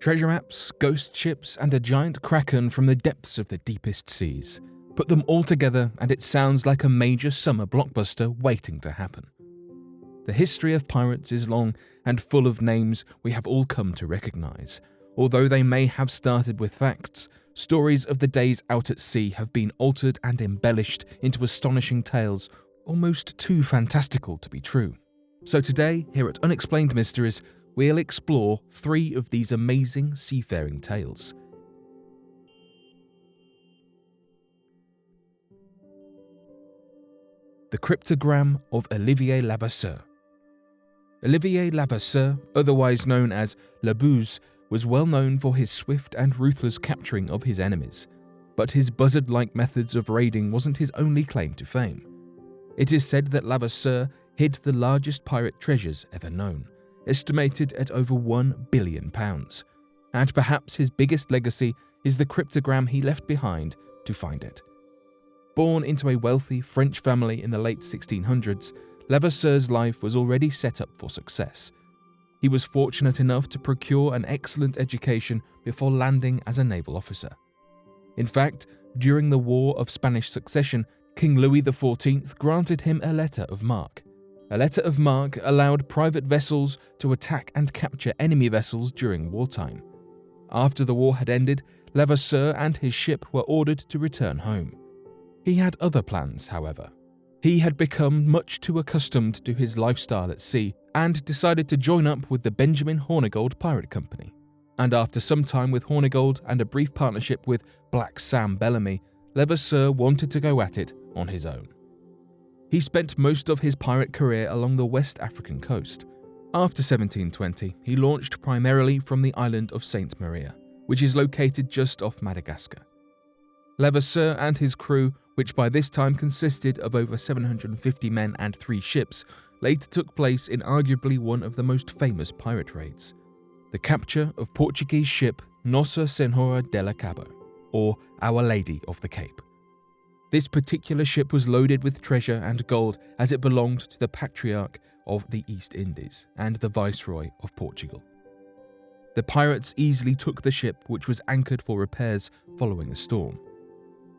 Treasure maps, ghost ships, and a giant kraken from the depths of the deepest seas. Put them all together and it sounds like a major summer blockbuster waiting to happen. The history of pirates is long and full of names we have all come to recognize. Although they may have started with facts, stories of the days out at sea have been altered and embellished into astonishing tales, almost too fantastical to be true. So today, here at Unexplained Mysteries, we'll explore 3 of these amazing seafaring tales. The Cryptogram of Olivier Levasseur. Olivier Levasseur, otherwise known as Le Buse, was well known for his swift and ruthless capturing of his enemies, but his buzzard-like methods of raiding wasn't his only claim to fame. It is said that Levasseur hid the largest pirate treasures ever known, estimated at over £1 billion, and perhaps his biggest legacy is the cryptogram he left behind to find it. Born into a wealthy French family in the late 1600s, Levasseur's life was already set up for success. He was fortunate enough to procure an excellent education before landing as a naval officer. In fact, during the War of Spanish Succession, King Louis XIV granted him a letter of marque. A letter of marque allowed private vessels to attack and capture enemy vessels during wartime. After the war had ended, Levasseur and his ship were ordered to return home. He had other plans, however. He had become much too accustomed to his lifestyle at sea and decided to join up with the Benjamin Hornigold Pirate Company. And after some time with Hornigold and a brief partnership with Black Sam Bellamy, Levasseur wanted to go at it on his own. He spent most of his pirate career along the West African coast. After 1720, he launched primarily from the island of Saint Maria, which is located just off Madagascar. Levasseur and his crew, which by this time consisted of over 750 men and 3 ships, later took place in arguably one of the most famous pirate raids, the capture of Portuguese ship Nossa Senhora della Cabo, or Our Lady of the Cape. This particular ship was loaded with treasure and gold as it belonged to the Patriarch of the East Indies and the Viceroy of Portugal. The pirates easily took the ship, which was anchored for repairs following a storm.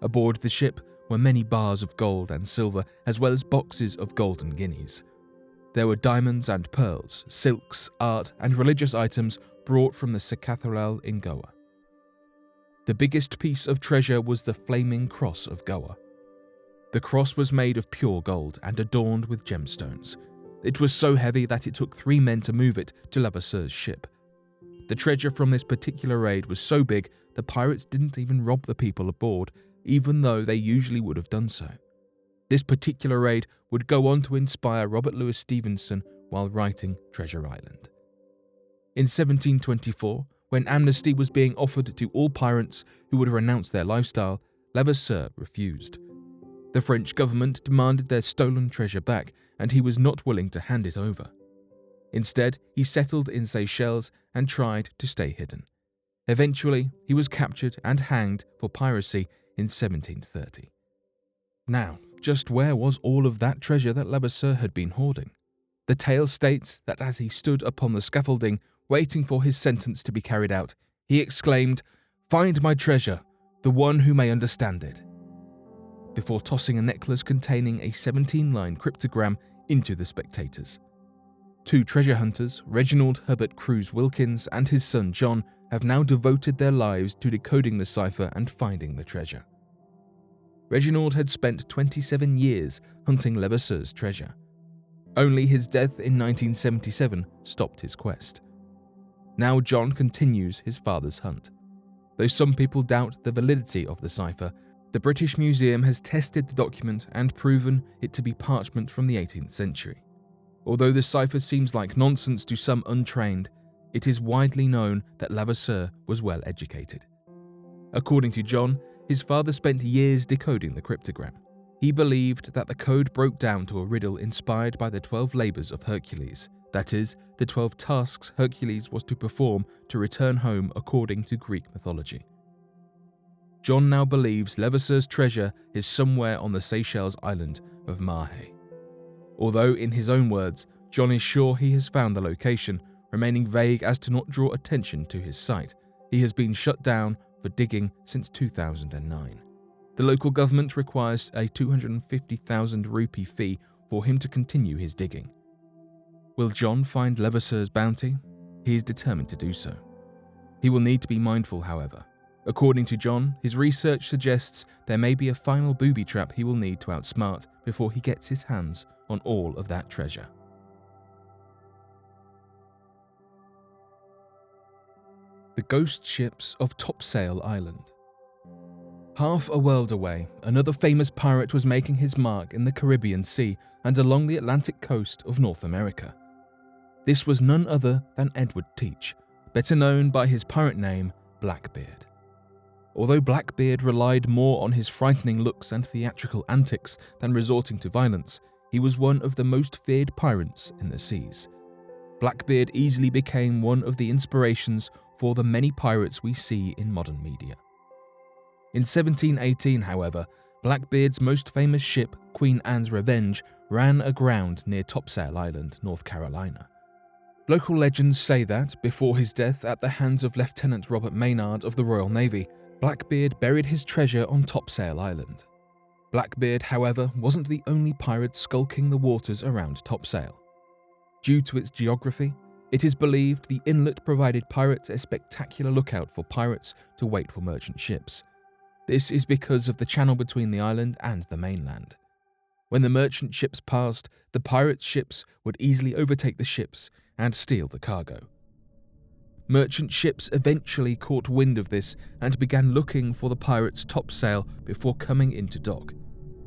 Aboard the ship were many bars of gold and silver, as well as boxes of golden guineas. There were diamonds and pearls, silks, art, and religious items brought from the Cathedral in Goa. The biggest piece of treasure was the flaming cross of Goa. The cross was made of pure gold and adorned with gemstones. It was so heavy that it took 3 men to move it to Levasseur's ship. The treasure from this particular raid was so big, the pirates didn't even rob the people aboard, even though they usually would have done so. This particular raid would go on to inspire Robert Louis Stevenson while writing Treasure Island. In 1724, when amnesty was being offered to all pirates who would renounce their lifestyle, Levasseur refused. The French government demanded their stolen treasure back, and he was not willing to hand it over. Instead, he settled in Seychelles and tried to stay hidden. Eventually, he was captured and hanged for piracy in 1730. Now, just where was all of that treasure that Levasseur had been hoarding? The tale states that as he stood upon the scaffolding, waiting for his sentence to be carried out, he exclaimed, "Find my treasure, the one who may understand it," before tossing a necklace containing a 17-line cryptogram into the spectators. 2 treasure hunters, Reginald Herbert Cruz Wilkins and his son John, have now devoted their lives to decoding the cipher and finding the treasure. Reginald had spent 27 years hunting Levasseur's treasure. Only his death in 1977 stopped his quest. Now John continues his father's hunt. Though some people doubt the validity of the cipher, the British Museum has tested the document and proven it to be parchment from the 18th century. Although the cipher seems like nonsense to some untrained, it is widely known that Levasseur was well educated. According to John, his father spent years decoding the cryptogram. He believed that the code broke down to a riddle inspired by the 12 labors of Hercules, that is, the 12 tasks Hercules was to perform to return home according to Greek mythology. John now believes Levasseur's treasure is somewhere on the Seychelles island of Mahe. Although, in his own words, John is sure he has found the location, remaining vague as to not draw attention to his site. He has been shut down for digging since 2009. The local government requires a 250,000 rupee fee for him to continue his digging. Will John find Levasseur's bounty? He is determined to do so. He will need to be mindful, however. According to John, his research suggests there may be a final booby trap he will need to outsmart before he gets his hands on all of that treasure. The ghost ships of Topsail Island. Half a world away, another famous pirate was making his mark in the Caribbean Sea and along the Atlantic coast of North America. This was none other than Edward Teach, better known by his pirate name, Blackbeard. Although Blackbeard relied more on his frightening looks and theatrical antics than resorting to violence, he was one of the most feared pirates in the seas. Blackbeard easily became one of the inspirations for the many pirates we see in modern media. In 1718, however, Blackbeard's most famous ship, Queen Anne's Revenge, ran aground near Topsail Island, North Carolina. Local legends say that, before his death at the hands of Lieutenant Robert Maynard of the Royal Navy, Blackbeard buried his treasure on Topsail Island. Blackbeard, however, wasn't the only pirate skulking the waters around Topsail. Due to its geography, it is believed the inlet provided pirates a spectacular lookout for pirates to wait for merchant ships. This is because of the channel between the island and the mainland. When the merchant ships passed, the pirate ships would easily overtake the ships and steal the cargo. Merchant ships eventually caught wind of this and began looking for the pirates' topsail before coming into dock,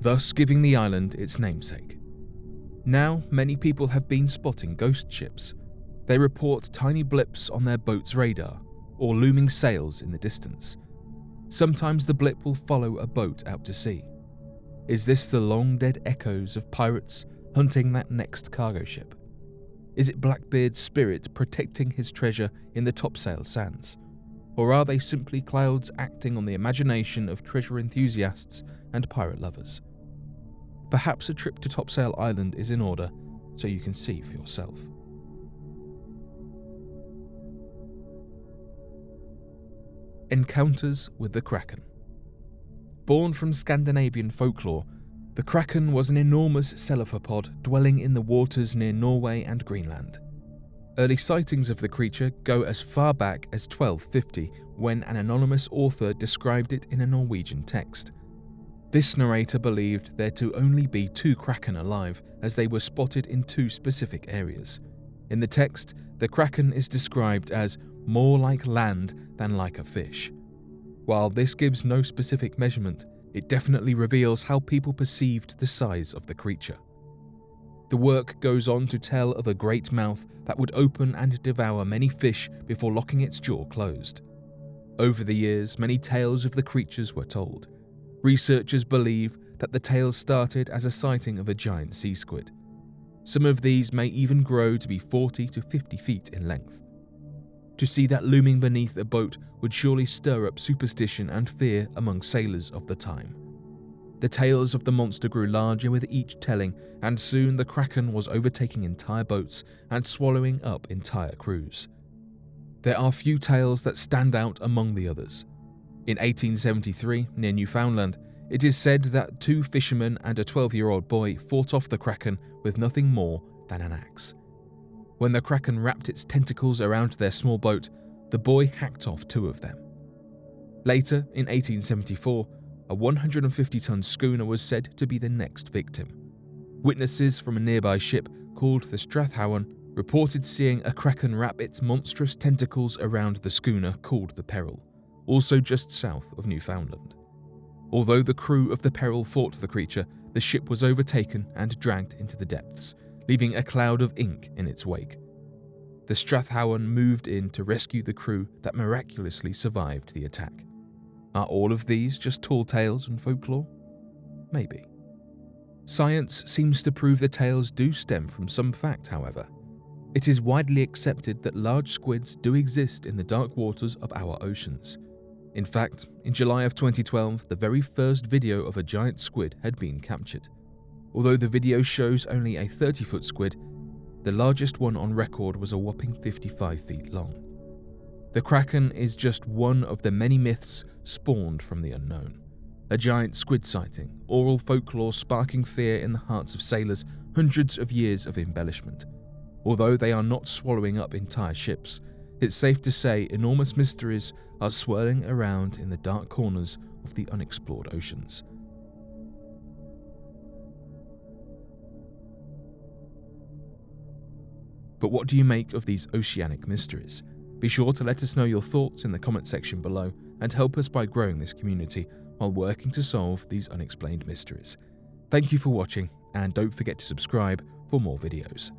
thus giving the island its namesake. Now, many people have been spotting ghost ships. They report tiny blips on their boat's radar or looming sails in the distance. Sometimes the blip will follow a boat out to sea. Is this the long-dead echoes of pirates hunting that next cargo ship? Is it Blackbeard's spirit protecting his treasure in the topsail sands? Or are they simply clouds acting on the imagination of treasure enthusiasts and pirate lovers? Perhaps a trip to Topsail Island is in order, so you can see for yourself. Encounters with the Kraken. Born from Scandinavian folklore, the Kraken was an enormous cephalopod dwelling in the waters near Norway and Greenland. Early sightings of the creature go as far back as 1250, when an anonymous author described it in a Norwegian text. This narrator believed there to only be 2 Kraken alive, as they were spotted in 2 specific areas. In the text, the Kraken is described as more like land than like a fish. While this gives no specific measurement, it definitely reveals how people perceived the size of the creature. The work goes on to tell of a great mouth that would open and devour many fish before locking its jaw closed. Over the years, many tales of the creatures were told. Researchers believe that the tales started as a sighting of a giant sea squid. Some of these may even grow to be 40 to 50 feet in length. To see that looming beneath a boat would surely stir up superstition and fear among sailors of the time. The tales of the monster grew larger with each telling, and soon the Kraken was overtaking entire boats and swallowing up entire crews. There are few tales that stand out among the others. In 1873, near Newfoundland, it is said that 2 fishermen and a 12-year-old boy fought off the Kraken with nothing more than an axe. When the Kraken wrapped its tentacles around their small boat, the boy hacked off 2 of them. Later, in 1874, a 150-ton schooner was said to be the next victim. Witnesses from a nearby ship called the Strathaven reported seeing a Kraken wrap its monstrous tentacles around the schooner called the Peril, also just south of Newfoundland. Although the crew of the Peril fought the creature, the ship was overtaken and dragged into the depths, leaving a cloud of ink in its wake. The Strathaven moved in to rescue the crew that miraculously survived the attack. Are all of these just tall tales and folklore? Maybe. Science seems to prove the tales do stem from some fact, however. It is widely accepted that large squids do exist in the dark waters of our oceans. In fact, in July of 2012, the very first video of a giant squid had been captured. Although the video shows only a 30-foot squid, The largest one on record was a whopping 55 feet long. The Kraken is just one of the many myths spawned from the unknown. A giant squid sighting, oral folklore sparking fear in the hearts of sailors, hundreds of years of embellishment. Although they are not swallowing up entire ships, it's safe to say enormous mysteries are swirling around in the dark corners of the unexplored oceans. But what do you make of these oceanic mysteries? Be sure to let us know your thoughts in the comment section below and help us by growing this community while working to solve these unexplained mysteries. Thank you for watching, and don't forget to subscribe for more videos.